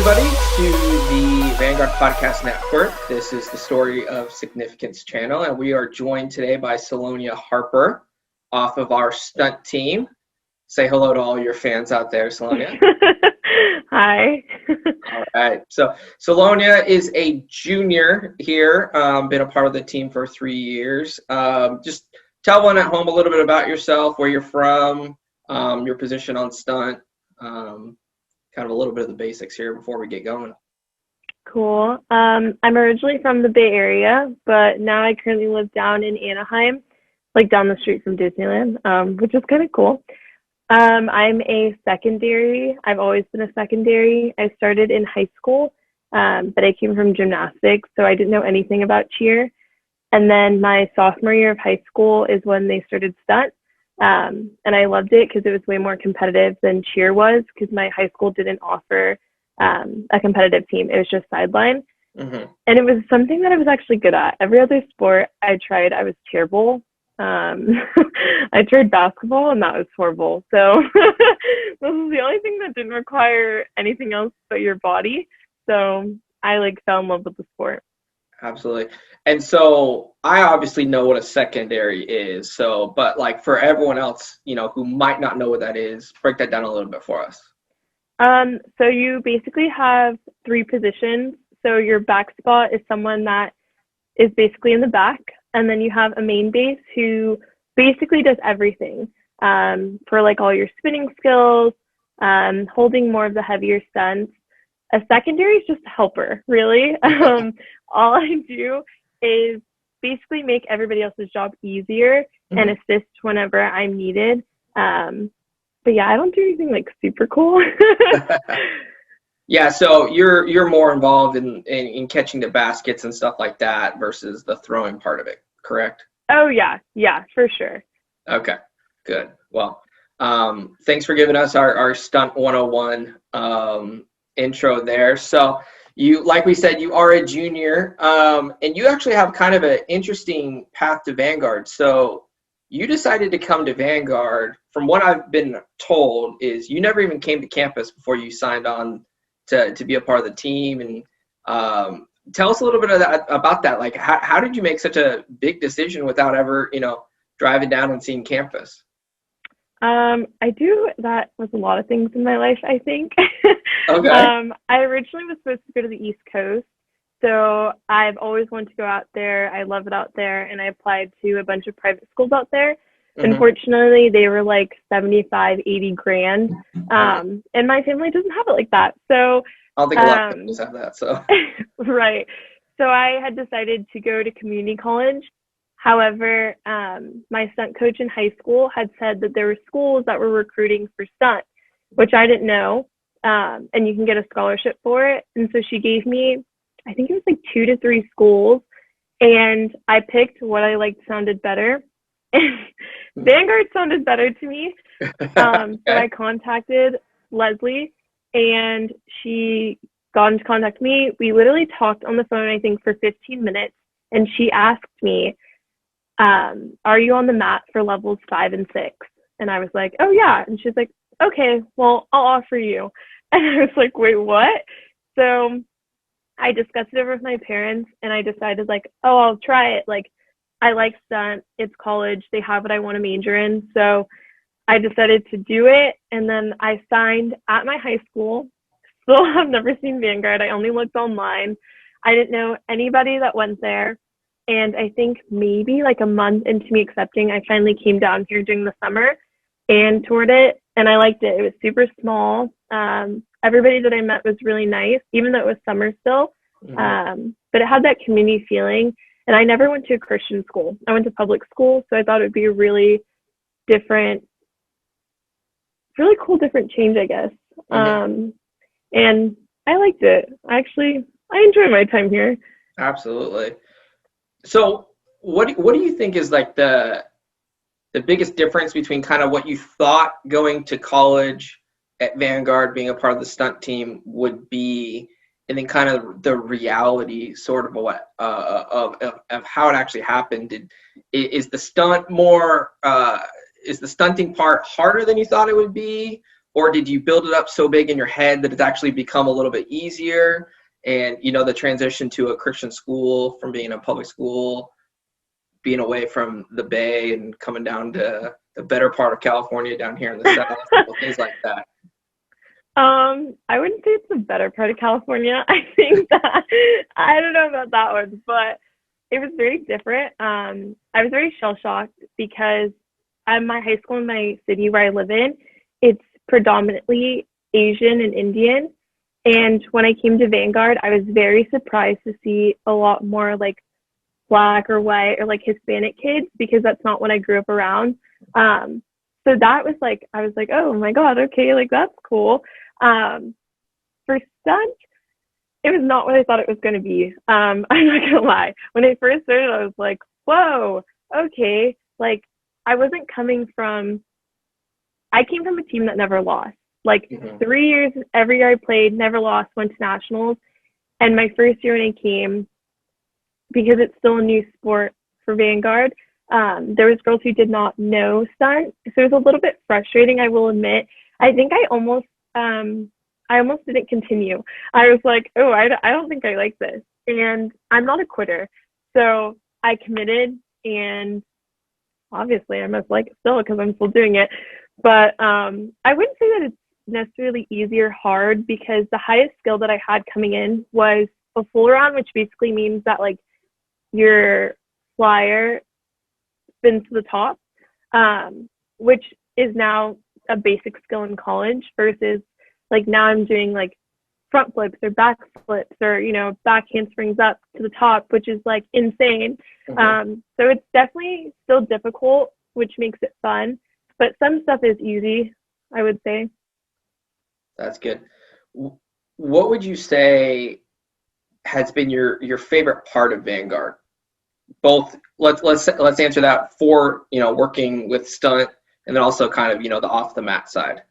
everybody, to the Vanguard Podcast Network. This is the Story of Significance channel, and we are joined today by Salonia Harper off of our STUNT team. Say hello to all your fans out there, Salonia. Hi. All right. So Salonia is a junior here, been a part of the team for 3 years. Just tell one at home a little bit about yourself, where you're from, your position on STUNT, kind of a little bit of the basics here before we get going. Cool. I'm originally from the Bay Area, but now I currently live down in Anaheim, like down the street from Disneyland, which is kind of cool. I'm a secondary. I've always been a secondary. I started in high school, but I came from gymnastics, so I didn't know anything about cheer. And then my sophomore year of high school is when they started STUNT. And I loved it because it was way more competitive than cheer was, because my high school didn't offer a competitive team. It was just sideline. Mm-hmm. And it was something that I was actually good at. Every other sport I tried, I was terrible. I tried basketball and that was horrible. So this is the only thing that didn't require anything else but your body. So I fell in love with the sport. Absolutely. And so I obviously know what a secondary is. So, but for everyone else, who might not know what that is, break that down a little bit for us. So you basically have 3 positions. So your back spot is someone that is basically in the back. And then you have a main base who basically does everything for all your spinning skills, holding more of the heavier stunts. A secondary is just a helper, really. All I do is basically make everybody else's job easier and assist whenever I'm needed. But yeah, I don't do anything super cool. Yeah, so you're more involved in catching the baskets and stuff like that versus the throwing part of it, correct? Oh yeah, for sure. Okay, good. Well, thanks for giving us our STUNT 101 intro there. So you, like we said, you are a junior, and you actually have kind of an interesting path to Vanguard. So you decided to come to Vanguard. From what I've been told, is you never even came to campus before you signed on to be a part of the team. And tell us a little bit about that. How did you make such a big decision without ever, driving down and seeing campus? I do that with a lot of things in my life, I think. Okay. I originally was supposed to go to the East Coast, so I've always wanted to go out there. I love it out there, and I applied to a bunch of private schools out there. Mm-hmm. Unfortunately, they were 75, 80 grand, and my family doesn't have it like that. So I don't think a lot of families have that. So right. So I had decided to go to community college. However, my stunt coach in high school had said that there were schools that were recruiting for stunt, which I didn't know, and you can get a scholarship for it. And so she gave me, I think it was 2 to 3 schools, and I picked what I liked sounded better. Vanguard sounded better to me. So I contacted Leslie, and she got into contact with me. We literally talked on the phone, I think, for 15 minutes, and she asked me, are you on the mat for levels 5 and 6? And I was like, oh yeah. And she's like, okay, well, I'll offer you. And I was like, wait, what? So I discussed it over with my parents, and I decided oh, I'll try it. I like stunt. It's college. They have what I want to major in. So I decided to do it. And then I signed at my high school. Still have never seen Vanguard. I only looked online. I didn't know anybody that went there. And I think maybe a month into me accepting, I finally came down here during the summer and toured it. And I liked it. It was super small. Everybody that I met was really nice, even though it was summer still. Mm-hmm. But it had that community feeling. And I never went to a Christian school. I went to public school. So I thought it would be a really cool, different change, I guess. Mm-hmm. And I liked it. I enjoy my time here. Absolutely. So what do you think is the biggest difference between kind of what you thought going to college at Vanguard, being a part of the stunt team, would be, and then kind of the reality sort of what of how it actually happened? Is the stunt more is the stunting part harder than you thought it would be, or did you build it up so big in your head that it's actually become a little bit easier? And, the transition to a Christian school from being a public school, being away from the Bay and coming down to the better part of California down here in the South, things like that. I wouldn't say it's the better part of California. I think that, I don't know about that one, but it was very different. I was very shell-shocked because my high school in my city where I live in, it's predominantly Asian and Indian. And when I came to Vanguard, I was very surprised to see a lot more like Black or white or like Hispanic kids, because that's not what I grew up around. So that was like, I was like, oh my God, okay, like that's cool. For STUNT, it was not what I thought it was going to be. I'm not going to lie. When I first started, I was like, whoa, okay. Like I came from a team that never lost. Like 3 years, every year I played, never lost, went to nationals. And my first year when I came, because it's still a new sport for Vanguard, there was girls who did not know STUNT. So it was a little bit frustrating, I will admit. I think I almost didn't continue. I was like, oh, I don't think I like this. And I'm not a quitter. So I committed, and obviously I must like it still because I'm still doing it. But I wouldn't say that it's necessarily easy or hard, because the highest skill that I had coming in was a full round, which basically means that like your flyer spins to the top, which is now a basic skill in college, versus like now I'm doing like front flips or back flips or, back handsprings up to the top, which is like insane. So it's definitely still difficult, which makes it fun, but some stuff is easy, I would say. That's good. What would you say has been your favorite part of Vanguard? Both, let's answer that for, working with STUNT, and then also kind of, the off the mat side.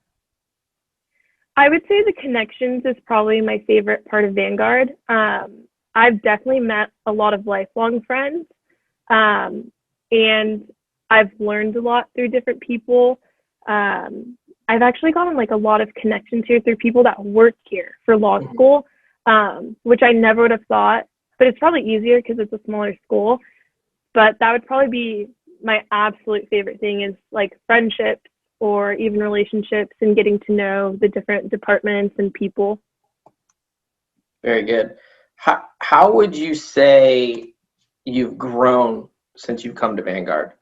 I would say the connections is probably my favorite part of Vanguard. I've definitely met a lot of lifelong friends, and I've learned a lot through different people. I've actually gotten like a lot of connections here through people that work here for law school, which I never would have thought, but it's probably easier because it's a smaller school. But that would probably be my absolute favorite thing, is like friendships or even relationships and getting to know the different departments and people. Very good. How would you say you've grown since you've come to Vanguard?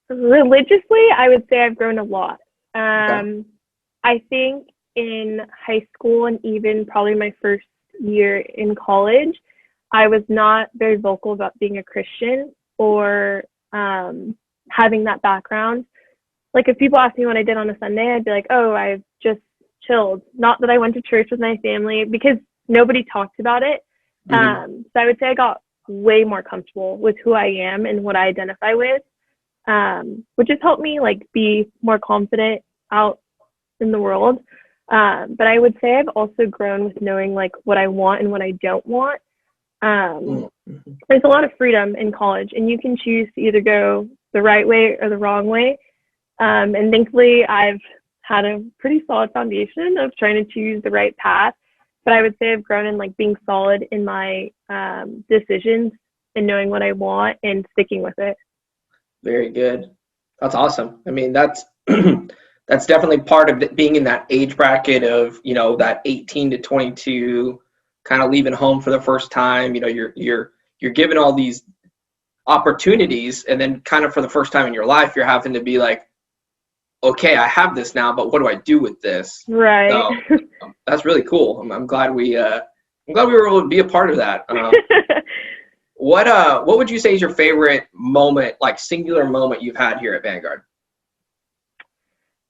Religiously, I would say I've grown a lot. Okay. I think in high school and even probably my first year in college, I was not very vocal about being a Christian or having that background. Like if people ask me what I did on a Sunday, I'd be like, oh, I've just chilled. Not that I went to church with my family, because nobody talked about it. So I would say I got way more comfortable with who I am and what I identify with, which has helped me like be more confident out in the world. But I would say I've also grown with knowing like what I want and what I don't want. There's a lot of freedom in college, and you can choose to either go the right way or the wrong way. And thankfully, I've had a pretty solid foundation of trying to choose the right path. But I would say I've grown in like being solid in my decisions and knowing what I want and sticking with it. Very good. That's awesome. I mean, that's that's definitely part of being in that age bracket of, that 18 to 22, kind of leaving home for the first time. You're given all these opportunities, and then kind of for the first time in your life, you're having to be like, okay, I have this now, but what do I do with this? Right. So, that's really cool. I'm glad we were able to be a part of that. What would you say is your favorite moment, like singular moment you've had here at Vanguard?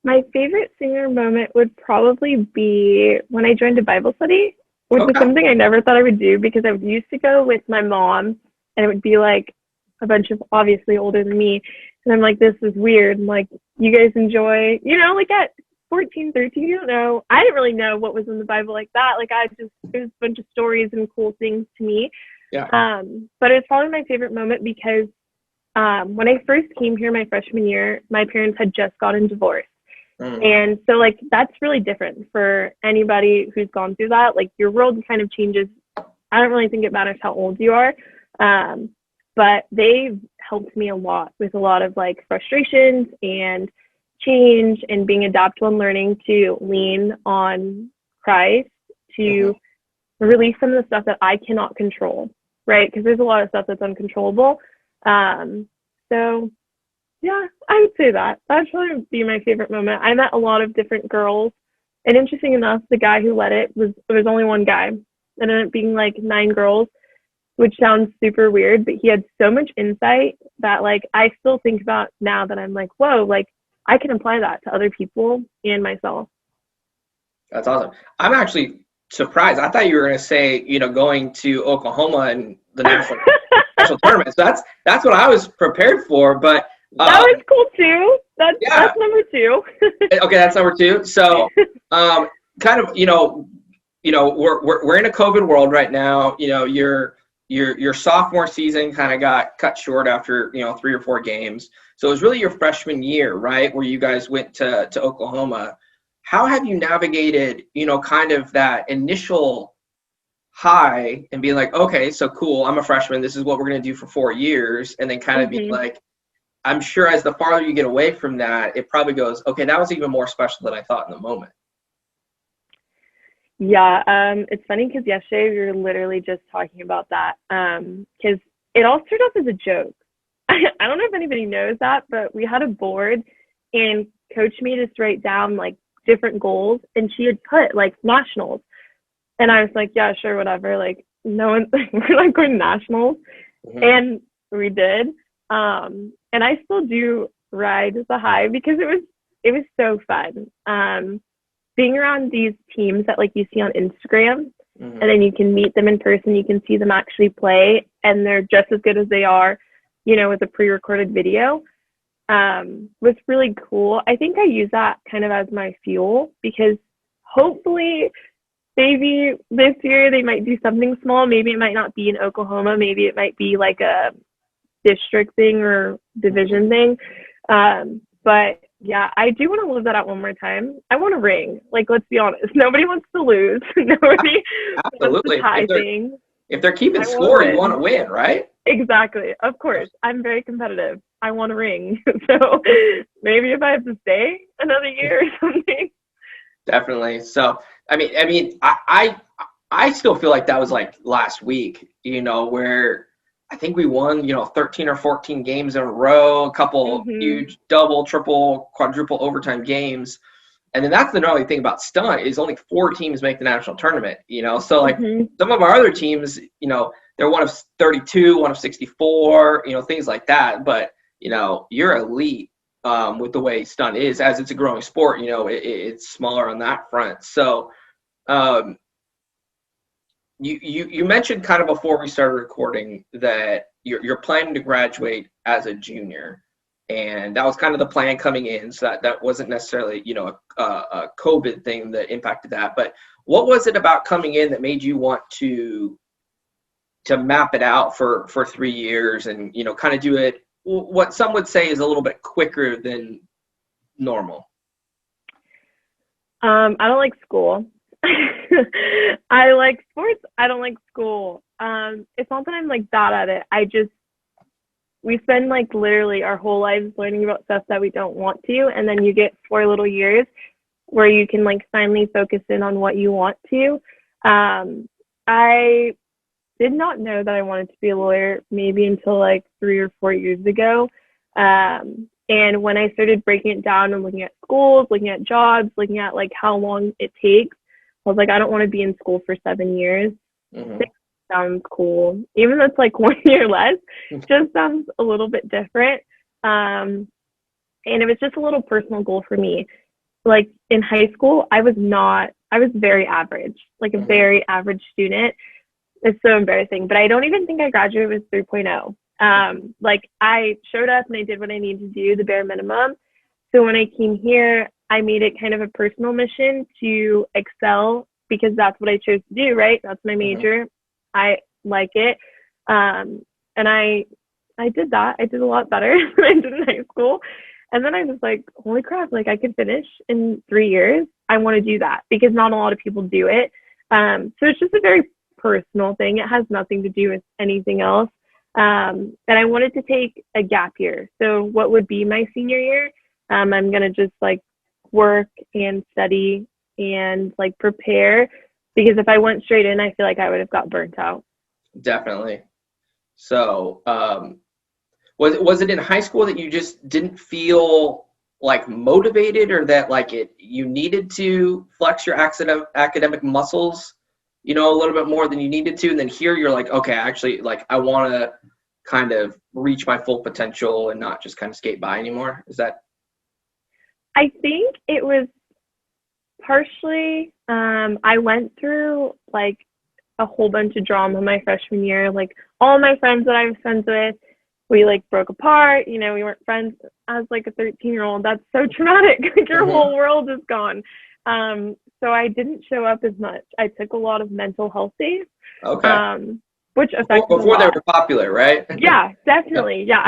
My favorite singular moment would probably be when I joined a Bible study, which is something I never thought I would do, because I used to go with my mom, and it would be like a bunch of obviously older than me. And I'm like, this is weird. I'm like, you guys enjoy, like at 14, 13, you don't know. I didn't really know what was in the Bible like that. Like it was a bunch of stories and cool things to me. Yeah. But it's probably my favorite moment because when I first came here my freshman year, my parents had just gotten divorced. Mm. And so like that's really different for anybody who's gone through that. Like your world kind of changes. I don't really think it matters how old you are. But they've helped me a lot with a lot of like frustrations and change and being adaptable and learning to lean on Christ to release some of the stuff that I cannot control, right? Because there's a lot of stuff that's uncontrollable. So yeah, I would say that. That'd probably be my favorite moment. I met a lot of different girls, and interesting enough, the guy who led it was only one guy. It ended up being like 9 girls, which sounds super weird, but he had so much insight that like I still think about now that I'm like, whoa, like I can apply that to other people and myself. That's awesome. I'm actually surprised. I thought you were going to say, going to Oklahoma and the national tournament. So that's what I was prepared for. But that was cool too. That's number 2. Okay, that's number 2. So, kind of, we're in a COVID world right now. Your sophomore season kind of got cut short after 3 or 4 games. So it was really your freshman year, right, where you guys went to Oklahoma. How have you navigated, kind of that initial high and being like, okay, so cool, I'm a freshman, this is what we're going to do for 4 years, and then kind of be like, I'm sure as the farther you get away from that, it probably goes, okay, that was even more special than I thought in the moment. Yeah, it's funny because yesterday we were literally just talking about that because it all started off as a joke. I don't know if anybody knows that, but we had a board and Coach made us write down like different goals, and she had put like nationals, and I was like, yeah, sure, whatever. Like no one, we're not going to nationals, and we did. And I still do ride the high because it was so fun. Being around these teams that like you see on Instagram, and then you can meet them in person, you can see them actually play, and they're just as good as they are, with a pre-recorded video, was really cool. I think I use that kind of as my fuel because hopefully maybe this year they might do something small. Maybe it might not be in Oklahoma. Maybe it might be like a district thing or division thing. But yeah, I do want to live that out one more time. I want a ring. Like, let's be honest. Nobody wants to lose. Nobody wants the tie thing. If they're keeping score, you want to win, right? Exactly. Of course. I'm very competitive. I want a ring. So maybe if I have to stay another year or something. Definitely. So, I mean, I still feel like that was like last week, where I think we won, 13 or 14 games in a row, a couple huge double, triple, quadruple overtime games. And then that's the gnarly thing about STUNT is only 4 teams make the national tournament, So like some of our other teams, they're one of 32, one of 64, things like that. But, you're elite with the way STUNT is. As it's a growing sport, it's smaller on that front. So you mentioned kind of before we started recording that you're planning to graduate as a junior, and that was kind of the plan coming in. So that wasn't necessarily a COVID thing that impacted that. But what was it about coming in that made you want to map it out for 3 years and kind of do it what some would say is a little bit quicker than normal? I don't like school. I like sports. I don't like school. It's not that I'm like bad at it. We spend like literally our whole lives learning about stuff that we don't want to, and then you get 4 little years where you can like finally focus in on what you want to. I did not know that I wanted to be a lawyer maybe until like 3 or 4 years ago. And when I started breaking it down and looking at schools, looking at jobs, looking at like how long it takes, I was like, I don't want to be in school for 7 years. 6 sounds cool. Even though it's like 1 year less, just sounds a little bit different. And it was just a little personal goal for me. Like in high school, I was very average, like a very average student. It's so embarrassing, but I don't even think I graduated with 3.0. Like I showed up and I did what I needed to do, the bare minimum. So when I came here, I made it kind of a personal mission to excel because that's what I chose to do, right? That's my major. I like it. And I I did that. I did a lot better than I did in high school. And then I was like, holy crap, like I could finish in 3 years. I want to do that because not a lot of people do it. So it's just a very personal thing. It has nothing to do with anything else. And I wanted to take a gap year. So what would be my senior year? I'm going to just like work and study and like prepare, because if I went straight in, I feel like I would have got burnt out. Definitely. So, was it in high school that you just didn't feel like motivated, or that like you needed to flex your academic muscles, a little bit more than you needed to, and then here you're like, okay, actually, like I want to kind of reach my full potential and not just kind of skate by anymore? Is that? I think it was partially, I went through like a whole bunch of drama my freshman year. Like all my friends that I was friends with, we like broke apart. We weren't friends as like a 13-year-old. That's so traumatic. Like your whole world is gone. So I didn't show up as much. I took a lot of mental health days. Okay. Which affected before they were popular, right? Yeah, definitely. Yeah.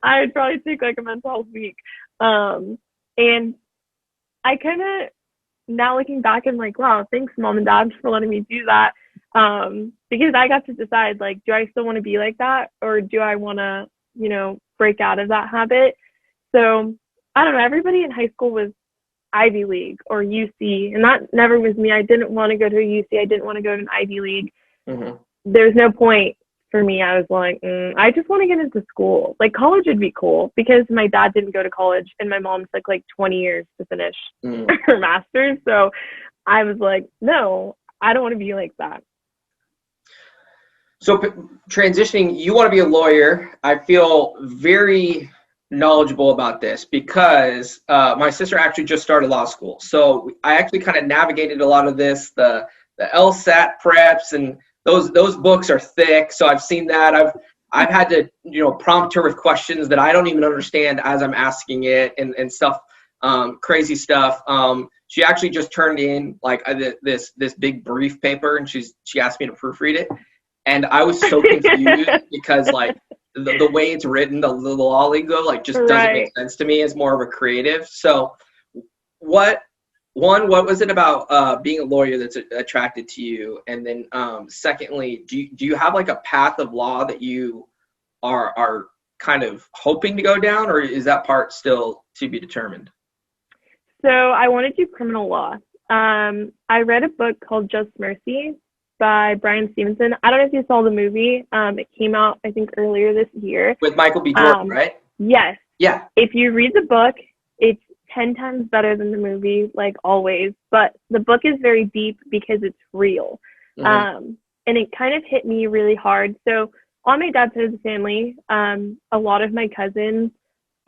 I would probably take like a mental health week. And I kind of, now looking back, I'm like, wow, thanks mom and dad for letting me do that. Because I got to decide, like, do I still want to be like that, or do I want to, break out of that habit? So I don't know. Everybody in high school was Ivy League or UC, and that never was me. I didn't want to go to a UC. I didn't want to go to an Ivy League. Mm-hmm. There's no point for me. I was like, I just want to get into school. Like college would be cool, because my dad didn't go to college and my mom took like 20 years to finish her master's. So I was like, no, I don't want to be like that. So transitioning, you want to be a lawyer. I feel very knowledgeable about this because my sister actually just started law school. So I actually kind of navigated a lot of this, the LSAT preps, and those books are thick. So I've seen that. I've had to prompt her with questions that I don't even understand as I'm asking it, and stuff, crazy stuff. She actually just turned in like this big brief paper, and she asked me to proofread it. And I was so confused because like the way it's written, the law lingo, like just doesn't make sense to me as more of a creative. So what was it about being a lawyer that's attracted to you? And then secondly, do you have like a path of law that you are kind of hoping to go down, or is that part still to be determined? So I want to do criminal law. I read a book called Just Mercy by Brian Stevenson. I don't know if you saw the movie. It came out, I think, earlier this year. With Michael B. Jordan, right? Yes. Yeah. If you read the book, it's 10 times better than the movie, like always. But the book is very deep because it's real. Mm-hmm. And it kind of hit me really hard. So on my dad's side of the family, a lot of my cousins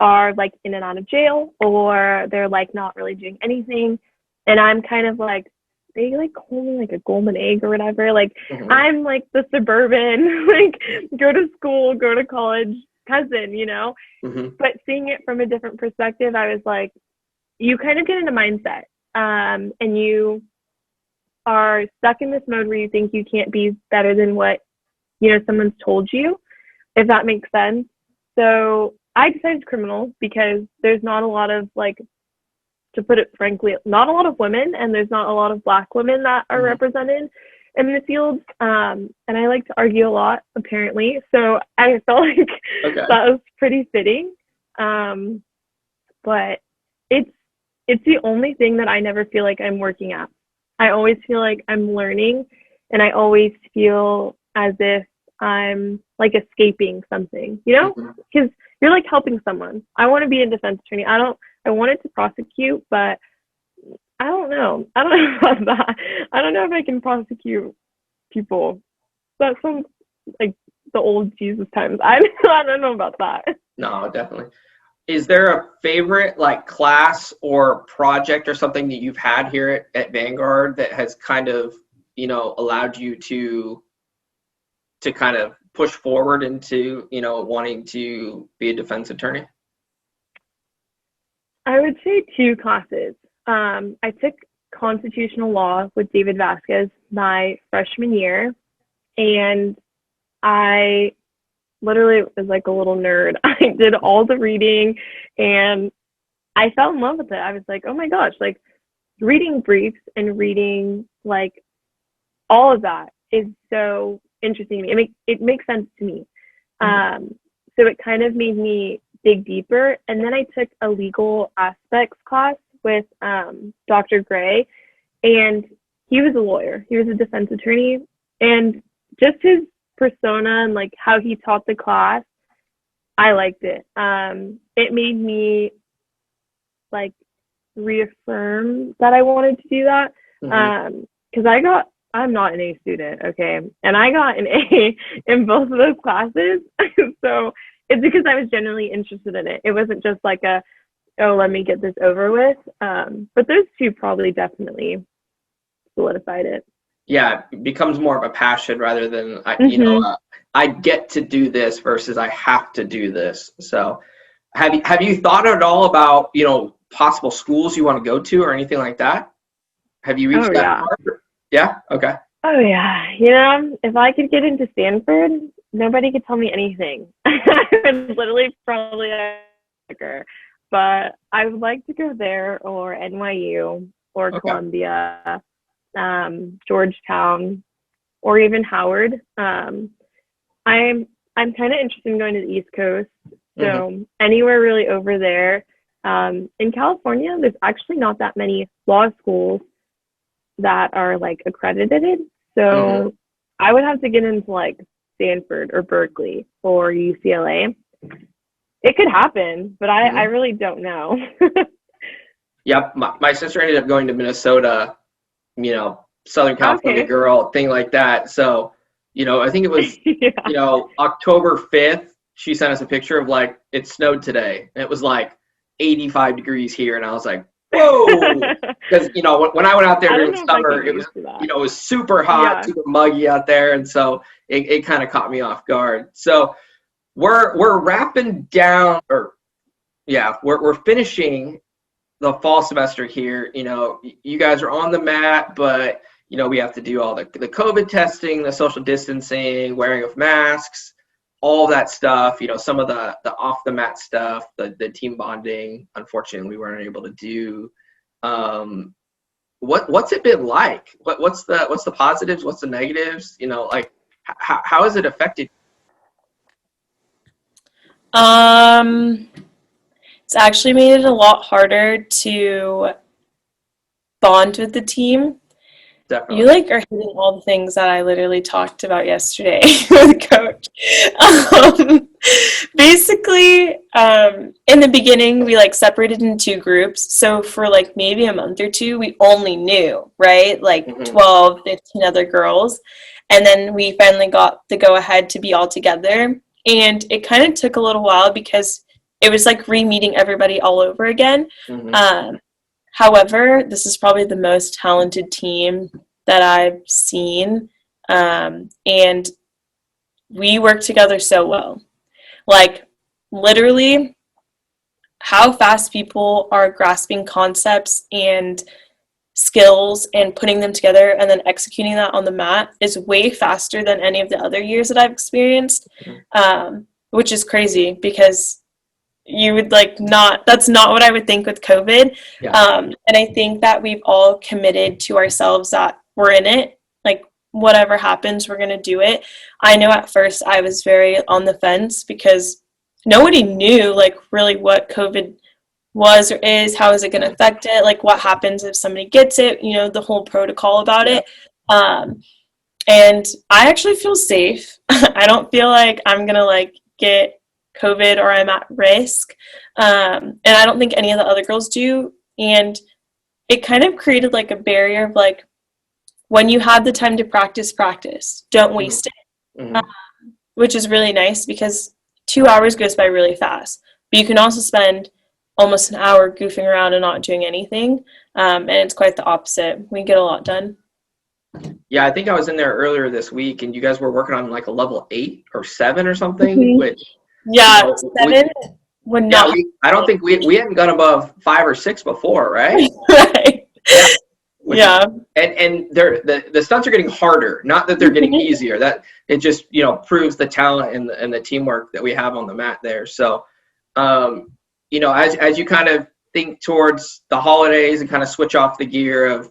are like in and out of jail, or they're like not really doing anything. And I'm kind of like, they like call me like a golden egg or whatever. Like I'm like the suburban, like go to school, go to college cousin, but seeing it from a different perspective, I was like, you kind of get in a mindset, and you are stuck in this mode where you think you can't be better than what, someone's told you, if that makes sense. So I decided criminal because there's not a lot of, like, to put it frankly, not a lot of women, and there's not a lot of Black women that are represented in the field. And I like to argue a lot, apparently. So I felt like that was pretty fitting. But it's the only thing that I never feel like I'm working at. I always feel like I'm learning, and I always feel as if I'm like escaping something, because you're like helping someone. I want to be a defense attorney. I wanted to prosecute, but I don't know about that. I don't know if I can prosecute people. That sounds like the old Jesus times. I don't know about that. No, definitely. Is there a favorite like class or project or something that you've had here at Vanguard that has kind of, allowed you to kind of push forward into, wanting to be a defense attorney? I would say 2 classes. I took constitutional law with David Vasquez my freshman year, and I literally was like a little nerd. I did all the reading and I fell in love with it. I was like, oh my gosh, like reading briefs and reading like all of that is so interesting to me. It makes sense to me. So it kind of made me dig deeper. And then I took a legal aspects class with Dr. Gray, and he was a lawyer. He was a defense attorney, and just his persona and like how he taught the class, I liked it. It made me like reaffirm that I wanted to do that. Because I'm not an A student, okay? And I got an A in both of those classes. So it's because I was genuinely interested in it. It wasn't just like let me get this over with. But those two probably definitely solidified it. Yeah, it becomes more of a passion rather than, I get to do this versus I have to do this. So have you thought at all about, possible schools you want to go to or anything like that? Have you reached that far? Yeah? Okay. Oh, yeah. If I could get into Stanford, nobody could tell me anything. I would literally probably but I would like to go there or NYU or Columbia, Georgetown, or even Howard. I'm kind of interested in going to the East Coast. So anywhere really over there. In California, there's actually not that many law schools that are like accredited. So I would have to get into like Stanford or Berkeley or UCLA. It could happen, but I really don't know. Yep. My sister ended up going to Minnesota, Southern California girl, thing like that. So, I think it was, October 5th, she sent us a picture of like, it snowed today. And it was like 85 degrees here. And I was like, whoa. Because, when I went out there during summer, it was, it was super hot, super muggy out there. And so it kind of caught me off guard. So we're wrapping down, we're finishing the fall semester here. You guys are on the mat, but we have to do all the COVID testing, the social distancing, wearing of masks, all that stuff. Some of the off the mat stuff, the team bonding, unfortunately we weren't able to do. What's it been like? What's the positives? What's the negatives? How has it affected? It's actually made it a lot harder to bond with the team. Definitely. You are hitting all the things that I literally talked about yesterday with Coach. Basically, in the beginning, we separated into 2 groups. So for maybe a month or 2, we only knew, right? 12, 15 other girls. And then we finally got the go ahead to be all together. And it kind of took a little while because it was re-meeting everybody all over again. However, this is probably the most talented team that I've seen. And we work together so well. Literally, how fast people are grasping concepts and skills and putting them together and then executing that on the mat is way faster than any of the other years that I've experienced, which is crazy because you would that's not what I would think with COVID. And I think that we've all committed to ourselves that we're in it. Whatever happens, we're going to do it. I know at first I was very on the fence because nobody knew really what COVID was or is, how is it going to affect it, what happens if somebody gets it, the whole protocol about it. And I actually feel safe. I don't feel like I'm going to get COVID or I'm at risk. And I don't think any of the other girls do. And it kind of created a barrier of when you have the time to practice, don't waste it. Which is really nice because 2 hours goes by really fast. But you can also spend almost an hour goofing around and not doing anything. And it's quite the opposite. We get a lot done. Yeah, I think I was in there earlier this week and you guys were working on a level 8 or 7 or something, which 7 would not. I don't think we hadn't gone above 5 or 6 before, right? Right. Yeah. Yeah. And the stunts are getting harder, not that they're getting easier. That it just, proves the talent and the teamwork that we have on the mat there. So, as you kind of think towards the holidays and kind of switch off the gear of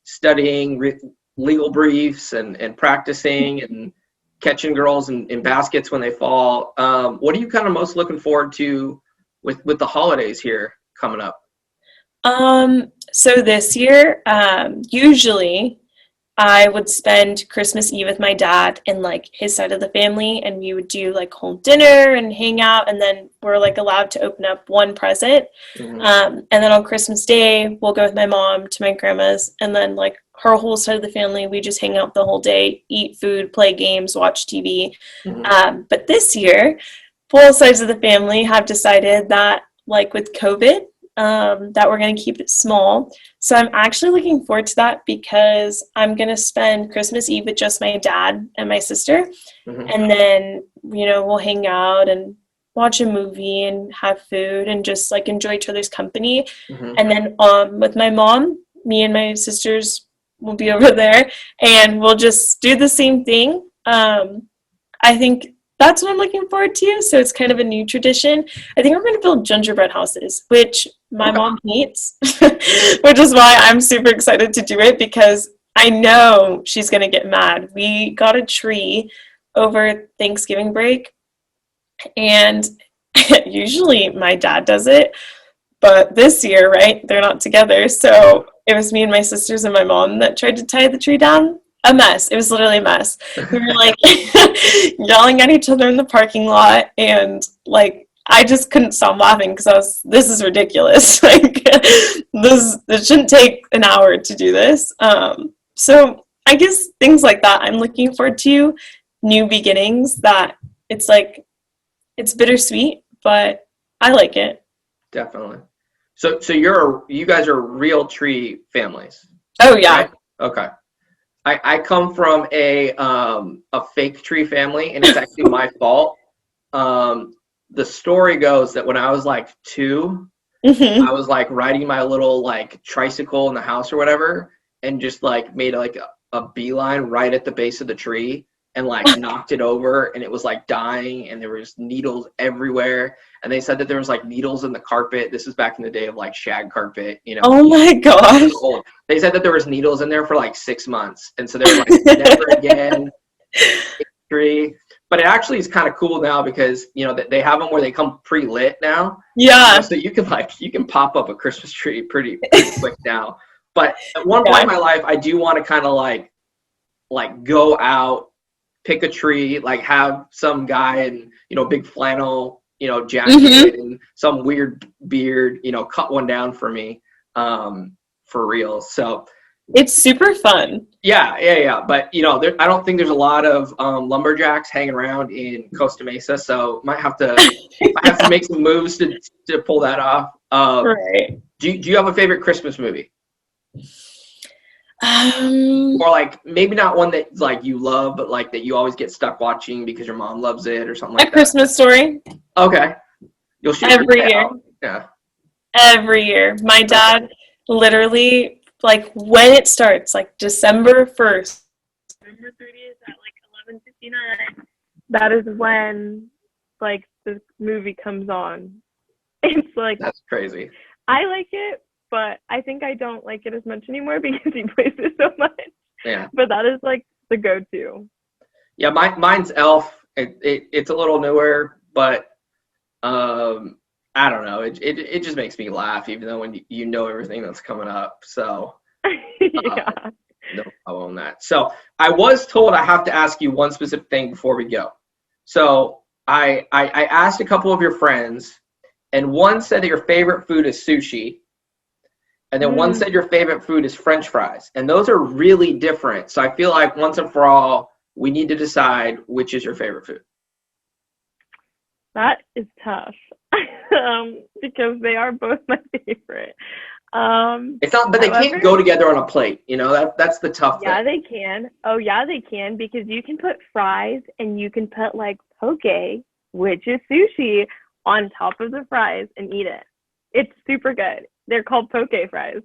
studying legal briefs and practicing and catching girls in baskets when they fall, what are you kind of most looking forward to with the holidays here coming up? So this year, usually I would spend Christmas Eve with my dad and like his side of the family, and we would do like home dinner and hang out, and then we're like allowed to open up one present. And then on Christmas Day, we'll go with my mom to my grandma's, and then like her whole side of the family, we just hang out the whole day, eat food, play games, watch TV. But this year, both sides of the family have decided that, like with COVID, that we're going to keep it small. So I'm actually looking forward to that because I'm going to spend Christmas Eve with just my dad and my sister. And then, we'll hang out and watch a movie and have food and just like enjoy each other's company. And then with my mom, me and my sisters will be over there and we'll just do the same thing. I think that's what I'm looking forward to. So it's kind of a new tradition. I think we're going to build gingerbread houses, which my mom hates, which is why I'm super excited to do it because I know she's going to get mad. We got a tree over Thanksgiving break, and usually my dad does it, but this year, right, they're not together. So it was me and my sisters and my mom that tried to tie the tree down. A mess. It was literally a mess. We were like yelling at each other in the parking lot, and like I just couldn't stop laughing because this is ridiculous. Like this shouldn't take an hour to do this. So I guess things like that I'm looking forward to, new beginnings. That it's like it's bittersweet, but I like it. Definitely. So you guys are real tree families. Oh yeah. Right? Okay. I come from a fake tree family, and it's actually my fault. The story goes that when I was like 2, I was like riding my little like tricycle in the house or whatever, and just like made like a beeline right at the base of the tree and like knocked it over, and it was like dying, and there was needles everywhere. And they said that there was like needles in the carpet. This is back in the day of like shag carpet, Oh my gosh. They said that there was needles in there for like 6 months. And so they were like, never again. Tree. But it actually is kind of cool now because, they have them where they come pre-lit now. Yeah. So you can pop up a Christmas tree pretty quick now. But at one point in my life, I do want to kind of like go out, pick a tree, like have some guy in, big flannel, jacket and some weird beard, cut one down for me, for real. So it's super fun. Yeah. But I don't think there's a lot of lumberjacks hanging around in Costa Mesa, so might have to make some moves to pull that off. Right. Do you have a favorite Christmas movie? Or like maybe not one that like you love, but like that you always get stuck watching because your mom loves it or something like that. A Christmas Story. Okay. You'll shoot every year. Yeah. Every year. My dad literally, like when it starts, like December 1st, December 30th at like 11:59. That is when like the movie comes on. It's like that's crazy. I like it, but I think I don't like it as much anymore because he plays it so much. Yeah. But that is like the go-to. Yeah, mine's Elf. It's a little newer, but I don't know. It just makes me laugh, even though when you know everything that's coming up. So yeah. No problem on that. So I was told I have to ask you one specific thing before we go. So I asked a couple of your friends, and one said that your favorite food is sushi. And then one said your favorite food is French fries. And those are really different. So I feel like once and for all, we need to decide which is your favorite food. That is tough because they are both my favorite. It's not, but they can't go together on a plate. That's the tough thing. Yeah, they can. Oh, yeah, they can, because you can put fries and you can put like poke, which is sushi, on top of the fries and eat it. It's super good. They're called poke fries.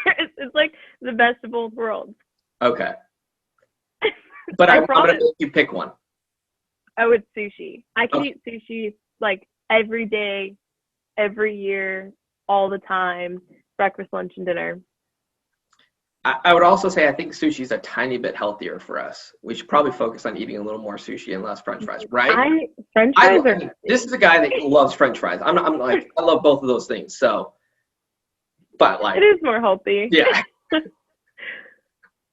It's like the best of both worlds. Okay. But I'm gonna make you pick one. Oh, it's sushi. I can Okay. eat sushi like every day, every year, all the time, breakfast, lunch, and dinner. I would also say I think sushi is a tiny bit healthier for us. We should probably focus on eating a little more sushi and less French fries, right? French fries are. This is a guy that loves French fries. I'm like, I love both of those things. So, but like, It is more healthy. yeah,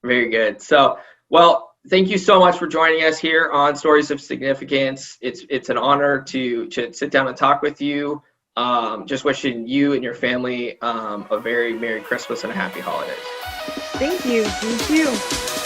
very good. So, well, thank you so much for joining us here on Stories of Significance. It's an honor to sit down and talk with you. Just wishing you and your family a very Merry Christmas and a Happy Holidays. Thank you. Thank you.